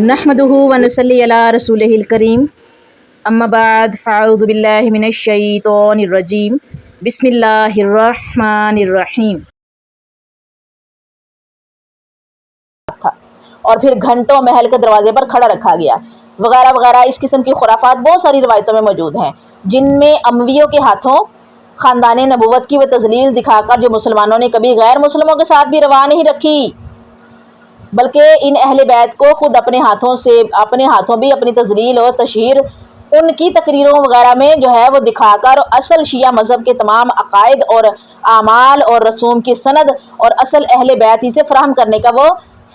نحمدہ ونصلی علی رسولہ الکریم، اما بعد فاعوذ باللہ من الشیطان الرجیم، بسم اللہ الرحمن الرحیم۔ اور پھر گھنٹوں محل کے دروازے پر کھڑا رکھا گیا وغیرہ وغیرہ۔ اس قسم کی خرافات بہت ساری روایتوں میں موجود ہیں، جن میں امویوں کے ہاتھوں خاندان نبوت کی وہ تذلیل دکھا کر جو مسلمانوں نے کبھی غیر مسلموں کے ساتھ بھی روا نہیں رکھی، بلکہ ان اہل بیت کو خود اپنے ہاتھوں بھی اپنی تذلیل اور تشہیر ان کی تقریروں وغیرہ میں جو ہے وہ دکھا کر اصل شیعہ مذہب کے تمام عقائد اور اعمال اور رسوم کی سند اور اصل اہل بیت ہی سے فراہم کرنے کا وہ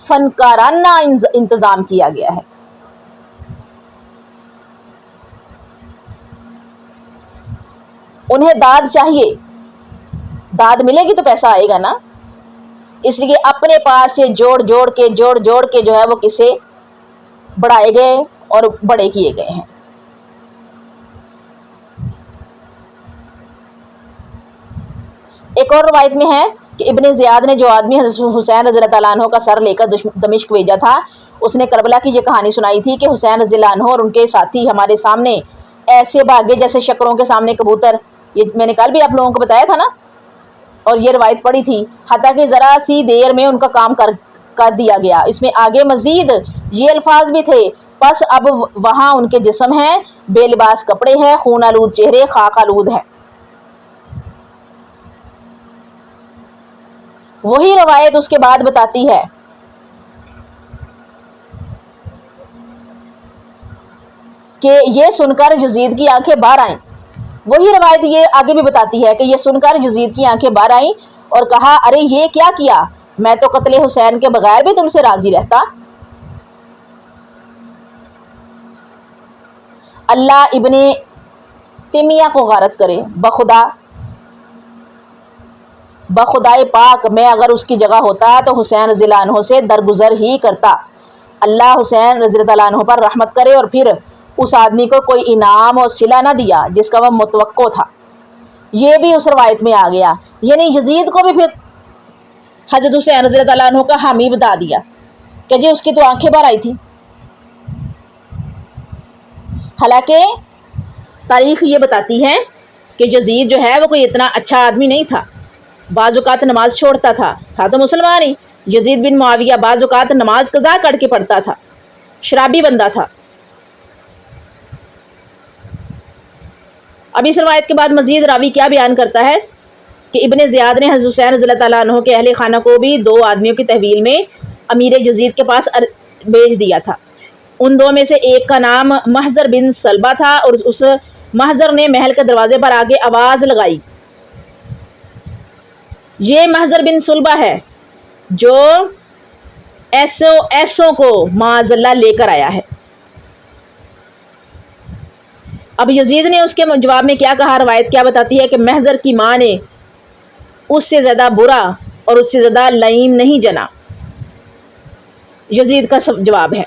فنکارانہ انتظام کیا گیا ہے۔ انہیں داد چاہیے، داد ملے گی تو پیسہ آئے گا نا، اس لیے اپنے پاس سے جوڑ جوڑ کے جو ہے وہ کسے بڑھائے گئے اور بڑے کیے گئے ہیں۔ ایک اور روایت میں ہے کہ ابن زیاد نے جو آدمی حضرت حسین رضی اللہ تعالیٰ عنہ کا سر لے کر دمشق بھیجا تھا، اس نے کربلا کی یہ کہانی سنائی تھی کہ حسین رضی اللہ عنہ اور ان کے ساتھی ہمارے سامنے ایسے بھاگے جیسے شکروں کے سامنے کبوتر۔ یہ میں نے کل بھی آپ لوگوں کو بتایا تھا نا، اور یہ روایت پڑھی تھی، حتیٰ کہ ذرا سی دیر میں ان کا کام کر دیا گیا۔ اس میں آگے مزید یہ الفاظ بھی تھے، پس اب وہاں ان کے جسم ہیں، بے لباس کپڑے ہیں، خون آلود چہرے، خاک آلود ہیں۔ وہی روایت اس کے بعد بتاتی ہے کہ یہ سن کر یزید کی آنکھیں باہر آئیں۔ وہی روایت یہ آگے بھی بتاتی ہے کہ یہ سن کر یزید کی آنکھیں باہر آئیں اور کہا، ارے یہ کیا کیا، میں تو قتل حسین کے بغیر بھی تم سے راضی رہتا۔ اللہ ابن تیمیہ کو غارت کرے، بخدائے پاک میں اگر اس کی جگہ ہوتا تو حسین رضی اللہ عنہ سے درگزر ہی کرتا۔ اللہ حسین رضی اللہ عنہ پر رحمت کرے، اور پھر اس آدمی کو کوئی انعام اور صلہ نہ دیا جس کا وہ متوقع تھا۔ یہ بھی اس روایت میں آ گیا، یعنی یزید کو بھی پھر حضرت حسین رضی اللہ عنہ کا حامی بتا دیا کہ جی اس کی تو آنکھیں باہر آئی تھی۔ حالانکہ تاریخ یہ بتاتی ہے کہ یزید جو ہے وہ کوئی اتنا اچھا آدمی نہیں تھا، بعض اوقات نماز چھوڑتا تھا تو مسلمان ہی۔ یزید بن معاویہ بعض اوقات نماز قضا کر کے پڑھتا تھا، شرابی بندہ تھا۔ اب اس روایت کے بعد مزید راوی کیا بیان کرتا ہے کہ ابن زیاد نے حضرت حسین رضی اللہ تعالیٰ عنہ کے اہل خانہ کو بھی 2 آدمیوں کی تحویل میں امیر یزید کے پاس بھیج دیا تھا۔ ان 2 میں سے ایک کا نام محضر بن سلبہ تھا، اور اس محضر نے محل کے دروازے پر آگے آواز لگائی۔ یہ محضر بن سلبہ ہے جو ایسوں کو معاذ اللہ لے کر آیا ہے۔ اب یزید نے اس کے جواب میں کیا کہا، روایت کیا بتاتی ہے کہ محضر کی ماں نے اس سے زیادہ برا اور اس سے زیادہ لعین نہیں جنا۔ یزید کا جواب ہے،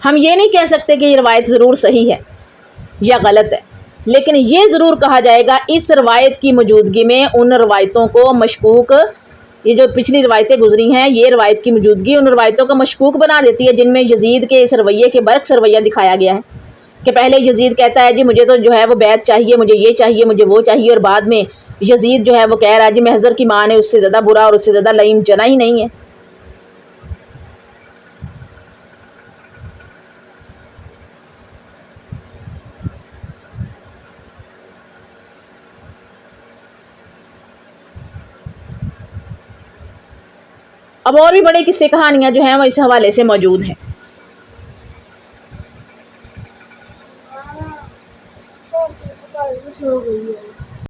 ہم یہ نہیں کہہ سکتے کہ یہ روایت ضرور صحیح ہے یا غلط ہے، لیکن یہ ضرور کہا جائے گا اس روایت کی موجودگی میں ان روایتوں کو مشکوک، یہ جو پچھلی روایتیں گزری ہیں، یہ روایت کی موجودگی ان روایتوں کو مشکوک بنا دیتی ہے جن میں یزید کے اس رویے کے برعکس رویہ دکھایا گیا ہے کہ پہلے یزید کہتا ہے جی مجھے تو جو ہے وہ بیعت چاہیے، مجھے یہ چاہیے، مجھے وہ چاہیے، اور بعد میں یزید جو ہے وہ کہہ رہا ہے جی محضر کی ماں نے اس سے زیادہ برا اور اس سے زیادہ لعین جنا ہی نہیں ہے۔ اب اور بھی بڑے قصے کہانیاں جو ہیں وہ اس حوالے سے موجود ہیں۔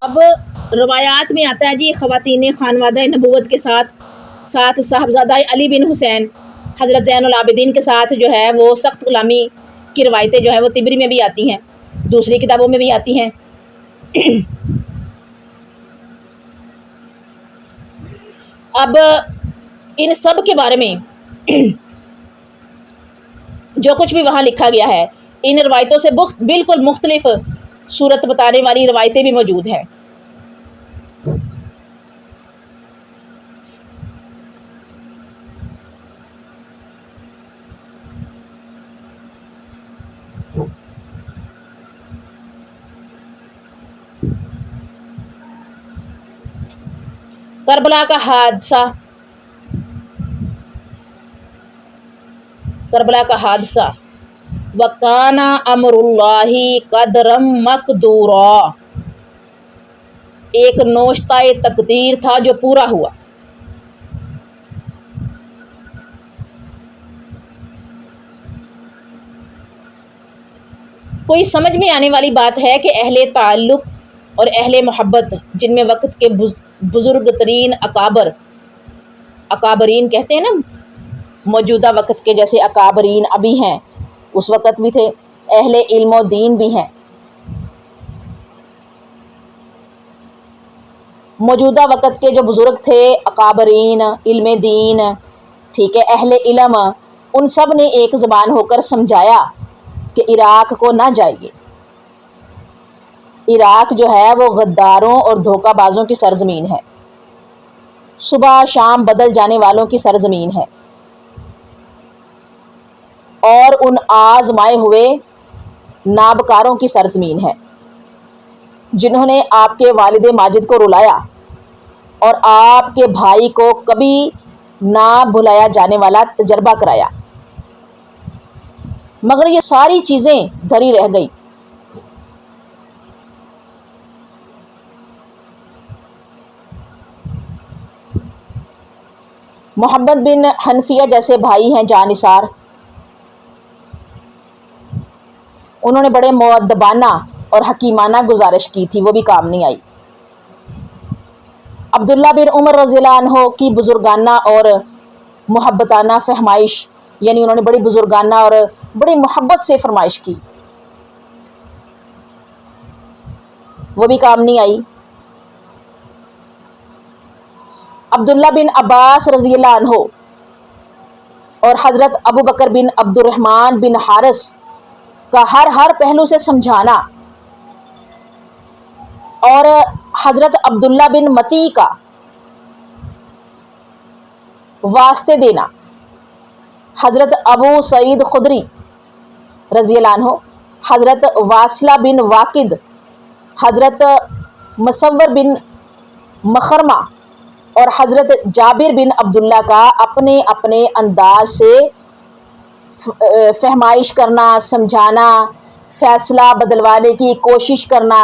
اب روایات میں آتا ہے جی خواتین خانوادہ نبوت کے ساتھ صاحبزادہ علی بن حسین حضرت زین العابدین کے ساتھ جو ہے وہ سخت غلامی کی روایتیں جو ہے وہ طبری میں بھی آتی ہیں، دوسری کتابوں میں بھی آتی ہیں۔ اب ان سب کے بارے میں جو کچھ بھی وہاں لکھا گیا ہے ان روایتوں سے بالکل مختلف صورت بتانے والی روایتیں بھی موجود ہیں۔ کربلا کا حادثہ، کربلا کا حادثہ وَكَانَ أَمْرُ اللَّهِ قَدْرًا مَقْدُورًا، ایک نوشتہ تقدیر تھا جو پورا ہوا۔ کوئی سمجھ میں آنے والی بات ہے کہ اہل تعلق اور اہل محبت، جن میں وقت کے بزرگ ترین اکابرین کہتے ہیں نا، موجودہ وقت کے جیسے اکابرین ابھی ہیں، اس وقت بھی تھے، اہل علم و دین بھی ہیں۔ موجودہ وقت کے جو بزرگ تھے، اکابرین، علم دین، ٹھیک ہے، اہل علم، ان سب نے ایک زبان ہو کر سمجھایا کہ عراق کو نہ جائیے۔ عراق جو ہے وہ غداروں اور دھوکہ بازوں کی سرزمین ہے، صبح شام بدل جانے والوں کی سرزمین ہے، اور ان آزمائے ہوئے نابکاروں کی سرزمین ہے جنہوں نے آپ کے والد ماجد کو رلایا اور آپ کے بھائی کو کبھی نہ بھلایا جانے والا تجربہ کرایا، مگر یہ ساری چیزیں دھری رہ گئی۔ محمد بن حنفیہ جیسے بھائی ہیں جانثار، انہوں نے بڑے مؤدبانہ اور حکیمانہ گزارش کی تھی، وہ بھی کام نہیں آئی۔ عبداللہ بن عمر رضی اللہ عنہ کی بزرگانہ اور محبتانہ فرمائش، یعنی انہوں نے بڑی بزرگانہ اور بڑی محبت سے فرمائش کی، وہ بھی کام نہیں آئی۔ عبداللہ بن عباس رضی اللہ عنہ اور حضرت ابو بکر بن عبد الرحمن بن حارث کا ہر پہلو سے سمجھانا، اور حضرت عبداللہ بن متی کا واسطے دینا، حضرت ابو سعید خدری رضی اللہ عنہ، حضرت واصلہ بن واقد، حضرت مصور بن مخرمہ اور حضرت جابر بن عبداللہ کا اپنے اپنے انداز سے فہمائش کرنا، سمجھانا، فیصلہ بدلوانے کی کوشش کرنا،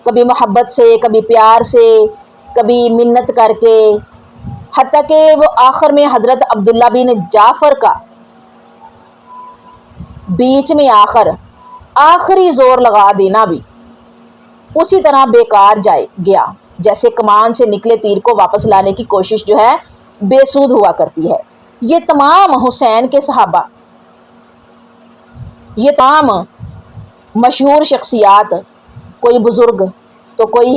کبھی محبت سے، کبھی پیار سے، کبھی منت کر کے، حتیٰ کہ وہ آخر میں حضرت عبداللہ بن جعفر کا بیچ میں آخری زور لگا دینا بھی اسی طرح بیکار گیا جیسے کمان سے نکلے تیر کو واپس لانے کی کوشش جو ہے بے سود ہوا کرتی ہے۔ یہ تمام حسین کے صحابہ، یہ تمام مشہور شخصیات، کوئی بزرگ تو کوئی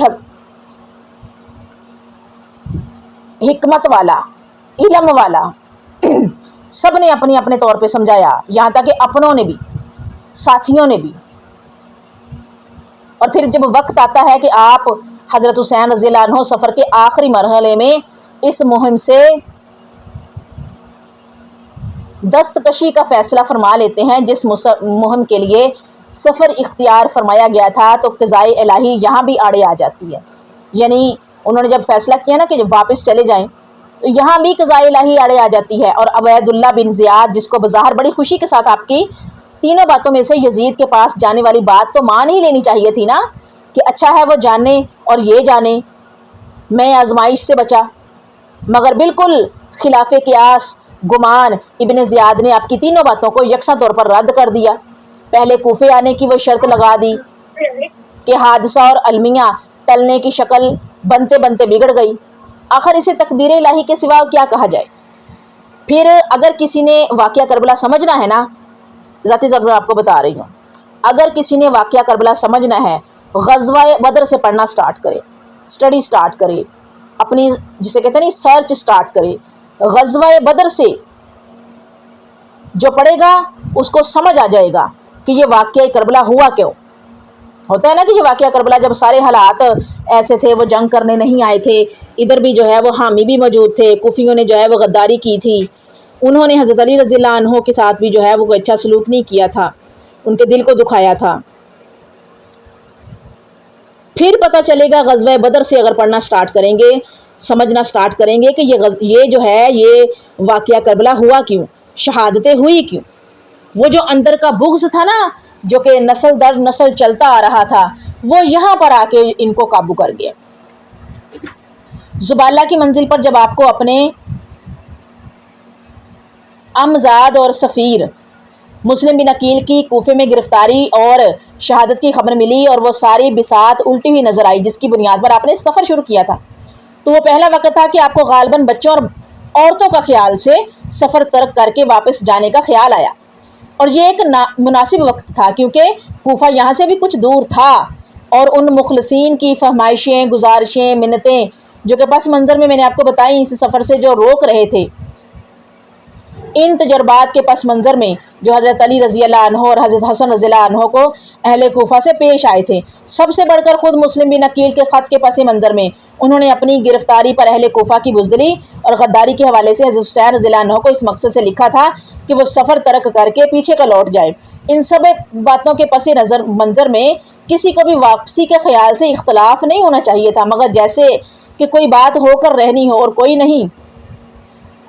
حکمت والا، علم والا، سب نے اپنے اپنے طور پہ سمجھایا، یہاں تک کہ اپنوں نے بھی، ساتھیوں نے بھی۔ اور پھر جب وقت آتا ہے کہ آپ حضرت حسین رضی اللہ عنہ سفر کے آخری مرحلے میں اس مہم سے دستکشی کا فیصلہ فرما لیتے ہیں، جس مہم کے لیے سفر اختیار فرمایا گیا تھا، تو قضائے الہی یہاں بھی آڑے آ جاتی ہے۔ یعنی انہوں نے جب فیصلہ کیا نا کہ جب واپس چلے جائیں، تو یہاں بھی قضائے الہی آڑے آ جاتی ہے، اور عبید اللہ بن زیاد، جس کو بظاہر بڑی خوشی کے ساتھ آپ کی تینوں باتوں میں سے یزید کے پاس جانے والی بات تو مان ہی لینی چاہیے تھی نا، کہ اچھا ہے وہ جانے اور یہ جانے، میں آزمائش سے بچا، مگر بالکل خلاف قیاس گمان ابن زیاد نے آپ کی تینوں باتوں کو یکساں طور پر رد کر دیا۔ پہلے کوفے آنے کی وہ شرط لگا دی کہ حادثہ اور المیہ ٹلنے کی شکل بنتے بنتے بگڑ گئی۔ آخر اسے تقدیر الہی کے سوا کیا کہا جائے۔ پھر اگر کسی نے واقعہ کربلا سمجھنا ہے نا، ذاتی طور پر آپ کو بتا رہی ہوں، اگر کسی نے واقعہ کربلا سمجھنا ہے، غزوہ بدر سے پڑھنا سٹارٹ کرے، سٹڈی سٹارٹ کرے، اپنی جسے کہتے ہیں نا سرچ سٹارٹ کرے۔ غزوہ بدر سے جو پڑھے گا اس کو سمجھ آ جائے گا کہ یہ واقعہ کربلا ہوا کیوں. ہوتا ہے نا کہ یہ واقعہ کربلا جب سارے حالات ایسے تھے، وہ جنگ کرنے نہیں آئے تھے، ادھر بھی جو ہے وہ حامی بھی موجود تھے، کوفیوں نے جو ہے وہ غداری کی تھی، انہوں نے حضرت علی رضی اللہ عنہ کے ساتھ بھی جو ہے وہ کوئی اچھا سلوک نہیں کیا تھا، ان کے دل کو دکھایا تھا. پھر پتہ چلے گا غزوہ بدر سے اگر پڑھنا سٹارٹ کریں گے، سمجھنا سٹارٹ کریں گے کہ یہ جو ہے یہ واقعہ کربلا ہوا کیوں، شہادتیں ہوئی کیوں. وہ جو اندر کا بغض تھا نا، جو کہ نسل در نسل چلتا آ رہا تھا، وہ یہاں پر آ کے ان کو قابو کر گیا. زبالہ کی منزل پر جب آپ کو اپنے امزاد اور سفیر مسلم بن عقیل کی کوفے میں گرفتاری اور شہادت کی خبر ملی اور وہ ساری بساط الٹی ہوئی نظر آئی جس کی بنیاد پر آپ نے سفر شروع کیا تھا، تو وہ پہلا وقت تھا کہ آپ کو غالباً بچوں اور عورتوں کا خیال سے سفر ترک کر کے واپس جانے کا خیال آیا. اور یہ ایک مناسب وقت تھا کیونکہ کوفہ یہاں سے بھی کچھ دور تھا اور ان مخلصین کی فرمائشیں، گزارشیں، منتیں جو کہ پس منظر میں نے آپ کو بتائی اس سفر سے جو روک رہے تھے، ان تجربات کے پس منظر میں جو حضرت علی رضی اللہ عنہ اور حضرت حسن رضی اللہ عنہ کو اہل کوفہ سے پیش آئے تھے. سب سے بڑھ کر خود مسلم بن عقیل کے خط کے پس منظر میں انہوں نے اپنی گرفتاری پر اہل کوفہ کی بزدلی اور غداری کے حوالے سے حضرت حسین رضی اللہ عنہ کو اس مقصد سے لکھا تھا کہ وہ سفر ترک کر کے پیچھے کا لوٹ جائے. ان سب باتوں کے پس منظر میں کسی کو بھی واپسی کے خیال سے اختلاف نہیں ہونا چاہیے تھا، مگر جیسے کہ کوئی بات ہو کر رہنی ہو اور کوئی نہیں.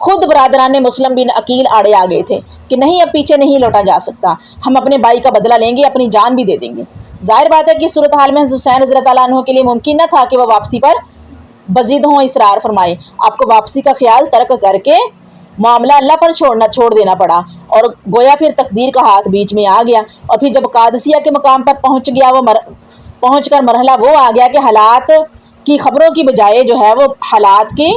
خود برادران مسلم بن عقیل آڑے آ گئے تھے کہ نہیں، اب پیچھے نہیں لوٹا جا سکتا، ہم اپنے بھائی کا بدلہ لیں گے، اپنی جان بھی دے دیں گے. ظاہر بات ہے کہ اس صورتحال میں حضرت حسین رضی اللہ عنہ کے لیے ممکن نہ تھا کہ وہ واپسی پر بضد ہوں، اصرار فرمائے. آپ کو واپسی کا خیال ترک کر کے معاملہ اللہ پر چھوڑ دینا پڑا اور گویا پھر تقدیر کا ہاتھ بیچ میں آ گیا. اور پھر جب قادسیہ کے مقام پر پہنچ کر مرحلہ وہ آ گیا کہ حالات کی خبروں کی بجائے جو ہے وہ حالات کی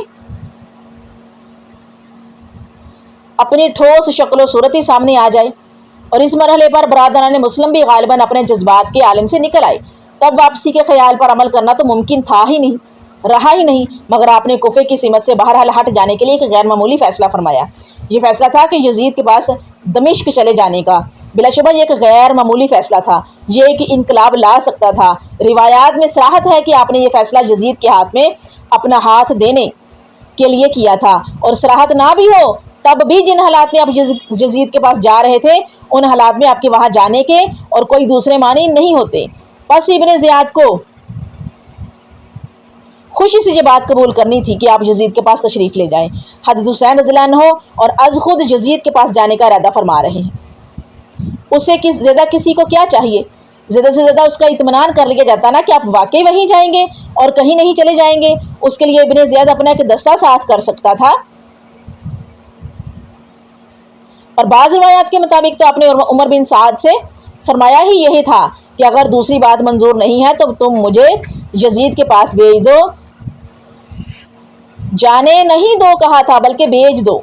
اپنی ٹھوس شکل و صورت ہی سامنے آ جائے، اور اس مرحلے پر برادران مسلم بھی غالباً اپنے جذبات کے عالم سے نکل آئے. تب واپسی کے خیال پر عمل کرنا تو ممکن تھا ہی نہیں، رہا ہی نہیں، مگر آپ نے کوفے کی سمت سے بہرحال ہٹ جانے کے لیے ایک غیر معمولی فیصلہ فرمایا. یہ فیصلہ تھا کہ یزید کے پاس دمشق چلے جانے کا. بلا شبہ یہ ایک غیر معمولی فیصلہ تھا، یہ ایک انقلاب لا سکتا تھا. روایات میں صراحت ہے کہ آپ نے یہ فیصلہ یزید کے ہاتھ میں اپنا ہاتھ دینے کے لیے کیا تھا، اور صراحت نہ بھی ہو تب بھی جن حالات میں آپ یزید کے پاس جا رہے تھے ان حالات میں آپ کے وہاں جانے کے اور کوئی دوسرے معنی نہیں ہوتے. پس ابن زیاد کو خوشی سے یہ بات قبول کرنی تھی کہ آپ یزید کے پاس تشریف لے جائیں. حضرت حسین رضی اللہ عنہ اور از خود یزید کے پاس جانے کا ارادہ فرما رہے ہیں. اس سے زیادہ کسی کو کیا چاہیے؟ زیادہ سے زیادہ اس کا اطمینان کر لیا جاتا نا کہ آپ واقعی وہیں جائیں گے اور کہیں نہیں چلے جائیں گے. اس کے لیے ابن زیاد اپنا ایک دستہ ساتھ کر سکتا تھا، اور بعض روایات کے مطابق تو آپ نے عمر بن سعد سے فرمایا ہی یہی تھا کہ اگر دوسری بات منظور نہیں ہے تو تم مجھے یزید کے پاس بھیج دو. جانے نہیں دو کہا تھا بلکہ بھیج دو.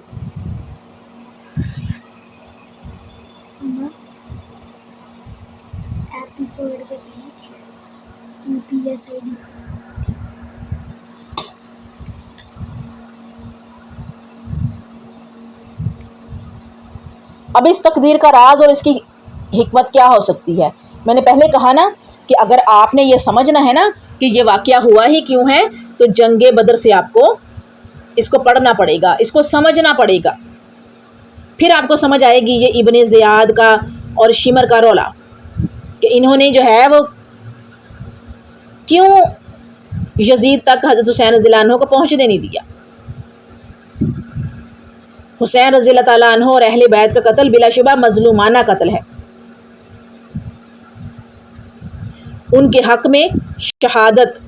اب اس تقدیر کا راز اور اس کی حکمت کیا ہو سکتی ہے؟ میں نے پہلے کہا نا کہ اگر آپ نے یہ سمجھنا ہے نا کہ یہ واقعہ ہوا ہی کیوں ہے تو جنگ بدر سے آپ کو اس کو پڑھنا پڑے گا، اس کو سمجھنا پڑے گا. پھر آپ کو سمجھ آئے گی یہ ابن زیاد کا اور شمر کا رولا کہ انہوں نے جو ہے وہ کیوں یزید تک حضرت حسین رضی اللہ عنہ کو پہنچنے نہیں دیا. حسین رضی اللہ تعالیٰ عنہ اور اہل بیت کا قتل بلا شبہ مظلومانہ قتل ہے. ان کے حق میں شہادت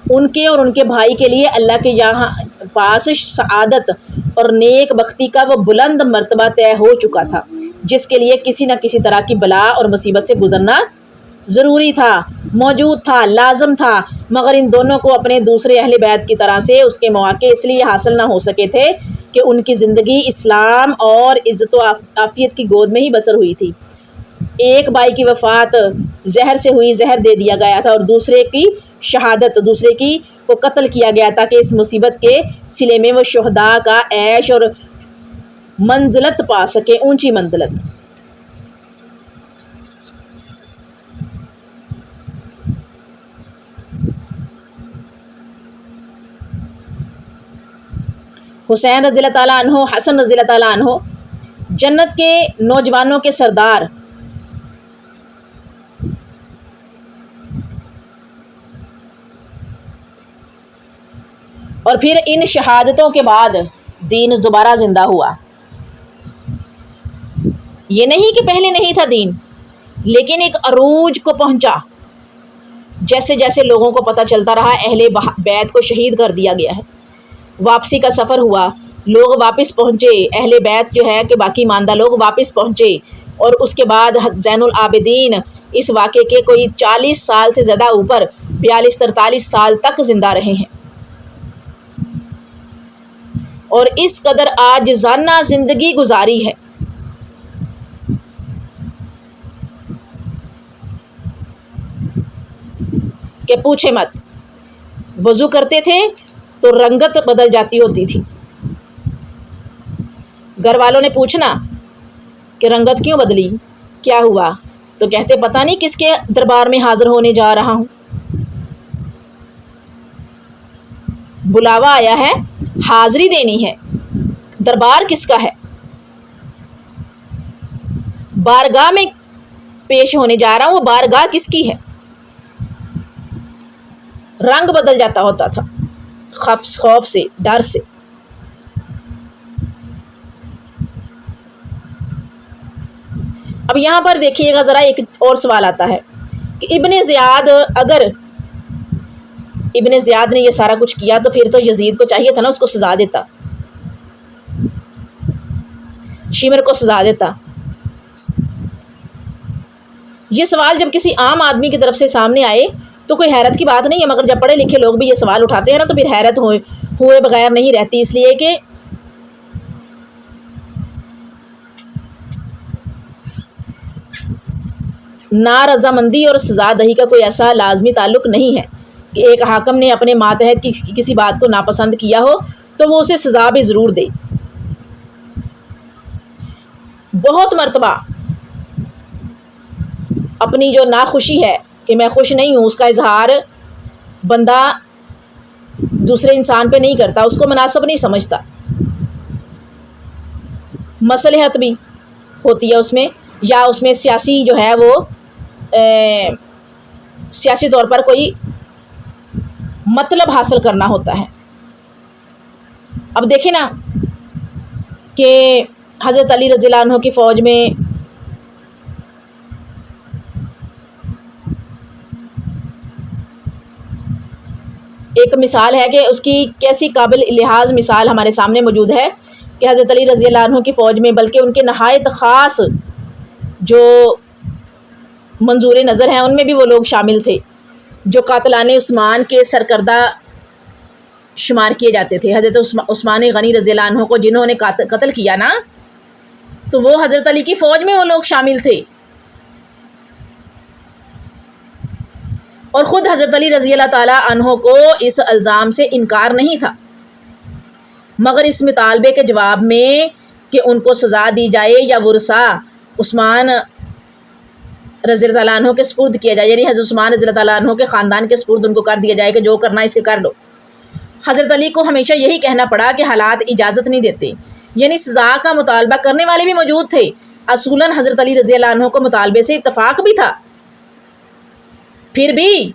ان کے اور ان کے بھائی کے لیے اللہ کے یہاں پاس سعادت اور نیک بختی کا وہ بلند مرتبہ طے ہو چکا تھا جس کے لیے کسی نہ کسی طرح کی بلا اور مصیبت سے گزرنا ضروری تھا، موجود تھا، لازم تھا. مگر ان دونوں کو اپنے دوسرے اہل بیت کی طرح سے اس کے مواقع اس لیے حاصل نہ ہو سکے تھے کہ ان کی زندگی اسلام اور عزت و عافیت کی گود میں ہی بسر ہوئی تھی. ایک بھائی کی وفات زہر سے ہوئی، زہر دے دیا گیا تھا، اور دوسرے کی شہادت، دوسرے کی کو قتل کیا گیا تاکہ اس مصیبت کے صلے میں وہ شہداء کا عیش اور منزلت پا سکے، اونچی منزلت۔ حسین رضی اللہ تعالیٰ عنہ، حسن رضی اللہ تعالیٰ عنہ جنت کے نوجوانوں کے سردار، اور پھر ان شہادتوں کے بعد دین دوبارہ زندہ ہوا۔ یہ نہیں کہ پہلے نہیں تھا دین، لیکن ایک عروج کو پہنچا۔ جیسے جیسے لوگوں کو پتہ چلتا رہا اہل بیت کو شہید کر دیا گیا ہے، واپسی کا سفر ہوا، لوگ واپس پہنچے، اہل بیت جو ہے کہ باقی ماندہ لوگ واپس پہنچے، اور اس کے بعد زین العابدین اس واقعے کے کوئی 40 سال سے زیادہ اوپر 42-43 سال تک زندہ رہے ہیں، اور اس قدر عاجزانہ زندگی گزاری ہے کہ پوچھے مت۔ وضو کرتے تھے تو رنگت بدل جاتی ہوتی تھی، گھر والوں نے پوچھنا کہ رنگت کیوں بدلی، کیا ہوا، تو کہتے پتہ نہیں کس کے دربار میں حاضر ہونے جا رہا ہوں، بلاوا آیا ہے، حاضری دینی ہے، دربار کس کا ہے، بارگاہ میں پیش ہونے جا رہا ہوں، وہ بارگاہ کس کی ہے۔ رنگ بدل جاتا ہوتا تھا خوف سے، ڈر سے۔ اب یہاں پر دیکھیے گا ذرا، ایک اور سوال آتا ہے کہ اگر ابن زیاد نے یہ سارا کچھ کیا تو پھر تو یزید کو چاہیے تھا نا اس کو سزا دیتا، شمر کو سزا دیتا۔ یہ سوال جب کسی عام آدمی کی طرف سے سامنے آئے تو کوئی حیرت کی بات نہیں ہے، مگر جب پڑھے لکھے لوگ بھی یہ سوال اٹھاتے ہیں نا تو پھر حیرت ہوئے بغیر نہیں رہتی، اس لیے کہ نارضامندی اور سزا دہی کا کوئی ایسا لازمی تعلق نہیں ہے کہ ایک حاکم نے اپنے ماتحت کسی بات کو ناپسند کیا ہو تو وہ اسے سزا بھی ضرور دے۔ بہت مرتبہ اپنی جو ناخوشی ہے کہ میں خوش نہیں ہوں، اس کا اظہار بندہ دوسرے انسان پہ نہیں کرتا، اس کو مناسب نہیں سمجھتا، مصلحت بھی ہوتی ہے اس میں، یا اس میں سیاسی جو ہے وہ سیاسی طور پر کوئی مطلب حاصل کرنا ہوتا ہے۔ اب دیکھیں نا کہ حضرت علی رضی اللہ عنہ کی فوج میں ایک مثال ہے کہ اس کی کیسی قابل لحاظ مثال ہمارے سامنے موجود ہے کہ حضرت علی رضی اللہ عنہ کی فوج میں بلکہ ان کے نہایت خاص جو منظور نظر ہیں ان میں بھی وہ لوگ شامل تھے جو قاتلان عثمان کے سرکردہ شمار کیے جاتے تھے۔ حضرت عثمان غنی رضی اللہ عنہ کو جنہوں نے قتل کیا نا، تو وہ حضرت علی کی فوج میں وہ لوگ شامل تھے، اور خود حضرت علی رضی اللہ تعالیٰ عنہ کو اس الزام سے انکار نہیں تھا، مگر اس مطالبے کے جواب میں کہ ان کو سزا دی جائے یا ورثہ عثمان رضی اللہ تعالیٰ عنہ کے سپرد کیا جائے، یعنی حضرت عثمان رضی اللہ تعالیٰ عنہ کے خاندان کے سپرد ان کو کر دیا جائے کہ جو کرنا اس کے کر لو۔ حضرت علی کو ہمیشہ یہی کہنا پڑا کہ حالات اجازت نہیں دیتے، یعنی سزا کا مطالبہ کرنے والے بھی موجود تھے، اصولاً حضرت علی رضی اللہ عنہ کو مطالبے سے اتفاق بھی تھا، پھر بھی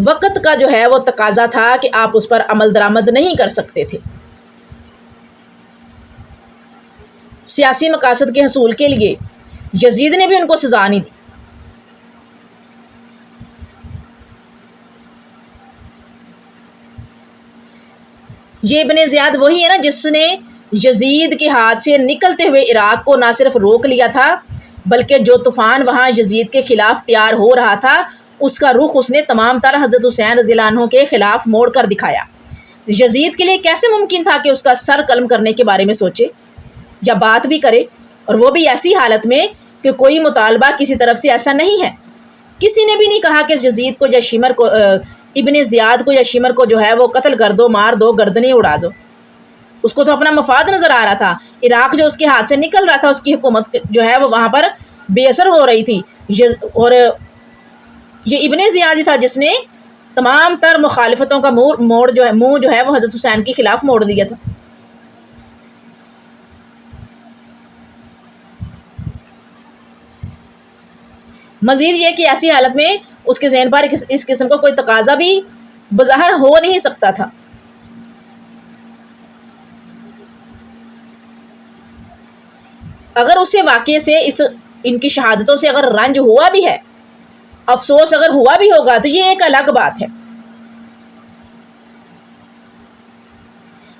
وقت کا جو ہے وہ تقاضا تھا کہ آپ اس پر عمل درآمد نہیں کر سکتے تھے۔ سیاسی مقاصد کے حصول کے لیے یزید نے بھی ان کو سزا نہیں دی۔ یہ ابن زیاد وہی ہے نا جس نے یزید کے ہاتھ سے نکلتے ہوئے عراق کو نہ صرف روک لیا تھا بلکہ جو طوفان وہاں یزید کے خلاف تیار ہو رہا تھا اس کا رخ اس نے تمام تر حضرت حسین رضی اللہ عنہ کے خلاف موڑ کر دکھایا۔ یزید کے لیے کیسے ممکن تھا کہ اس کا سر قلم کرنے کے بارے میں سوچے یا بات بھی کرے، اور وہ بھی ایسی حالت میں کہ کوئی مطالبہ کسی طرف سے ایسا نہیں ہے، کسی نے بھی نہیں کہا کہ یزید کو یا ابن زیاد کو یا شمر کو جو ہے وہ قتل کر دو، مار دو، گردنیں اڑا دو. اس کو تو اپنا مفاد نظر آ رہا تھا. عراق جو اس کے ہاتھ سے نکل رہا تھا، اس کی حکومت جو ہے وہ وہاں پر بے اثر ہو رہی تھی. اور یہ ابن زیاد ہی تھا جس نے تمام تر مخالفتوں کا منہ جو ہے وہ حضرت حسین کے خلاف موڑ دیا تھا. مزید یہ کہ ایسی حالت میں اس کے ذہن پر اس قسم کا کوئی تقاضا بھی بظاہر ہو نہیں سکتا تھا. اگر اسے واقعے سے ان کی شہادتوں سے اگر رنج ہوا بھی ہے، افسوس اگر ہوا بھی ہوگا، تو یہ ایک الگ بات ہے.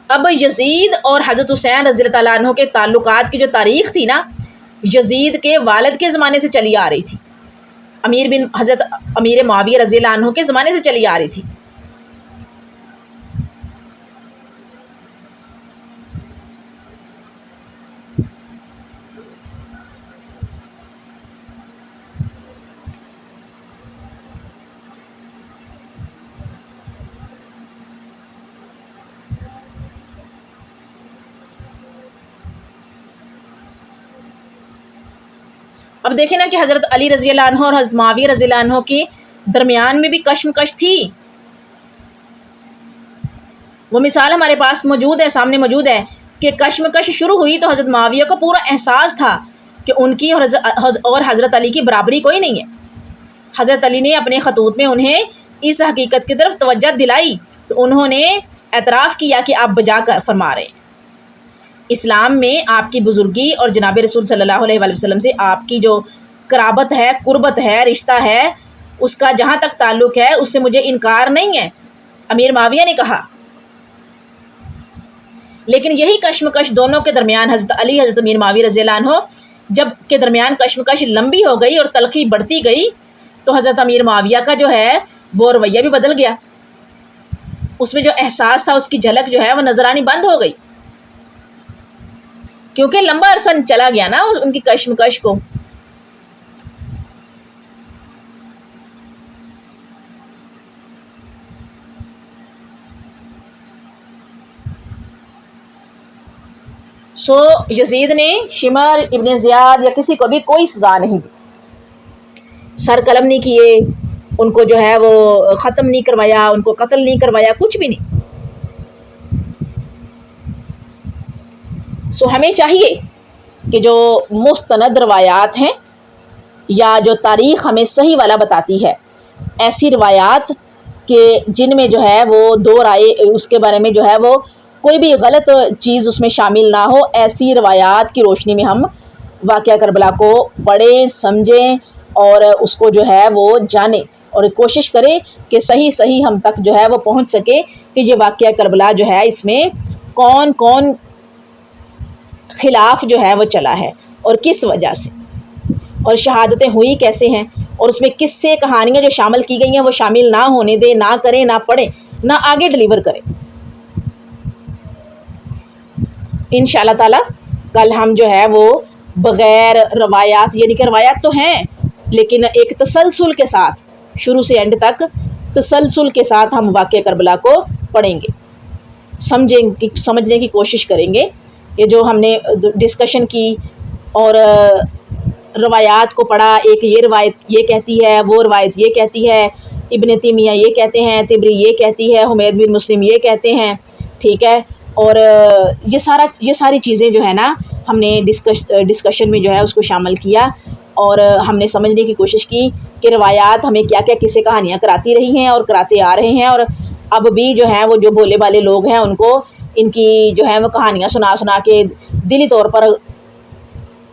اب یزید اور حضرت حسین رضی اللہ تعالیٰ عنہ کے تعلقات کی جو تاریخ تھی نا، یزید کے والد کے زمانے سے چلی آ رہی تھی، حضرت امیر معاویہ رضی اللہ عنہ کے زمانے سے چلی آ رہی تھی. اب دیکھیں نا کہ حضرت علی رضی اللہ عنہ اور حضرت معاویہ رضی اللہ عنہ کے درمیان میں بھی کشمکش تھی. وہ مثال ہمارے پاس موجود ہے، سامنے موجود ہے کہ کشمکش شروع ہوئی تو حضرت معاویہ کو پورا احساس تھا کہ ان کی اور حضرت علی کی برابری کوئی نہیں ہے. حضرت علی نے اپنے خطوط میں انہیں اس حقیقت کی طرف توجہ دلائی تو انہوں نے اعتراف کیا کہ آپ بجا کر فرما رہے ہیں. اسلام میں آپ کی بزرگی اور جناب رسول صلی اللہ علیہ وآلہ وسلم سے آپ کی جو قرابت ہے، قربت ہے، رشتہ ہے، اس کا جہاں تک تعلق ہے اس سے مجھے انکار نہیں ہے، امیر معاویہ نے کہا. لیکن یہی کشمکش دونوں کے درمیان، حضرت علی حضرت امیر معاویہ رضی اللہ عنہ جب کے درمیان کشمکش لمبی ہو گئی اور تلخی بڑھتی گئی تو حضرت امیر معاویہ کا جو ہے وہ رویہ بھی بدل گیا. اس میں جو احساس تھا، اس کی جھلک جو ہے وہ نظر آنی بند ہو گئی، کیونکہ لمبا عرصہ چلا گیا نا ان کی کشمکش کو. یزید نے شمر ابن زیاد یا کسی کو بھی کوئی سزا نہیں دی، سر قلم نہیں کیے، ان کو جو ہے وہ ختم نہیں کروایا، ان کو قتل نہیں کروایا، کچھ بھی نہیں. ہمیں چاہیے کہ جو مستند روایات ہیں یا جو تاریخ ہمیں صحیح والا بتاتی ہے، ایسی روایات کہ جن میں جو ہے وہ دو رائے، اس کے بارے میں جو ہے وہ کوئی بھی غلط چیز اس میں شامل نہ ہو، ایسی روایات کی روشنی میں ہم واقعہ کربلا کو پڑھیں، سمجھیں اور اس کو جو ہے وہ جانیں اور کوشش کریں کہ صحیح ہم تک جو ہے وہ پہنچ سکے کہ یہ واقعہ کربلا جو ہے اس میں کون کون خلاف جو ہے وہ چلا ہے اور کس وجہ سے، اور شہادتیں ہوئی کیسے ہیں، اور اس میں کس سے کہانیاں جو شامل کی گئی ہیں وہ شامل نہ ہونے دیں، نہ کریں، نہ پڑھیں، نہ آگے ڈیلیور کریں. انشاءاللہ تعالی کل ہم جو ہے وہ بغیر روایات، یعنی کہ روایات تو ہیں لیکن ایک تسلسل کے ساتھ شروع سے اینڈ تک تسلسل کے ساتھ ہم واقعہ کربلا کو پڑھیں گے، سمجھنے کی کوشش کریں گے. یہ جو ہم نے ڈسکشن کی اور روایات کو پڑھا، ایک یہ روایت یہ کہتی ہے، وہ روایت یہ کہتی ہے، ابن تیمیہ یہ کہتے ہیں، طبری یہ کہتی ہے، حمید بن مسلم یہ کہتے ہیں، ٹھیک ہے. اور یہ ساری چیزیں جو ہے نا ہم نے ڈسکشن میں جو ہے اس کو شامل کیا اور ہم نے سمجھنے کی کوشش کی کہ روایات ہمیں کیا کیا قصے کہانیاں کراتی رہی ہیں اور کراتے آ رہے ہیں، اور اب بھی جو ہیں وہ جو بولے والے لوگ ہیں ان کو ان کی جو ہے وہ کہانیاں سنا کے دلی طور پر،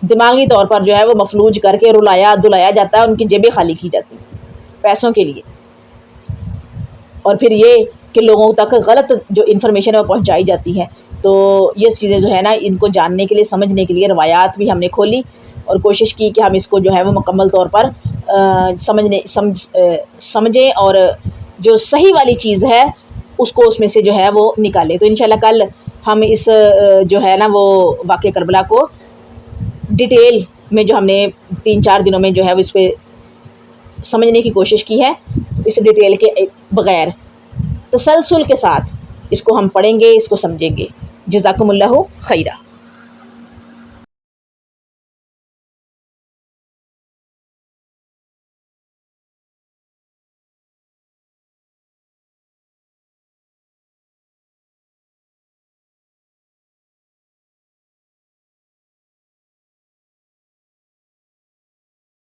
دماغی طور پر جو ہے وہ مفلوج کر کے رلایا دلایا جاتا ہے، ان کی جیبیں خالی کی جاتی ہیں پیسوں کے لیے. اور پھر یہ کہ لوگوں تک غلط جو انفارمیشن ہے وہ پہنچائی جاتی ہے. تو یہ چیزیں جو ہے نا ان کو جاننے کے لیے، سمجھنے کے لیے روایات بھی ہم نے کھولی اور کوشش کی کہ ہم اس کو جو ہے وہ مکمل طور پر سمجھیں اور جو صحیح والی چیز ہے اس کو اس میں سے جو ہے وہ نکالیں. تو انشاءاللہ کل ہم اس جو ہے نا وہ واقعہ کربلا کو ڈیٹیل میں جو ہم نے 3-4 دنوں میں جو ہے وہ اس پہ سمجھنے کی کوشش کی ہے، اس ڈیٹیل کے بغیر تسلسل کے ساتھ اس کو ہم پڑھیں گے، اس کو سمجھیں گے۔ جزاکم اللہ خیرہ۔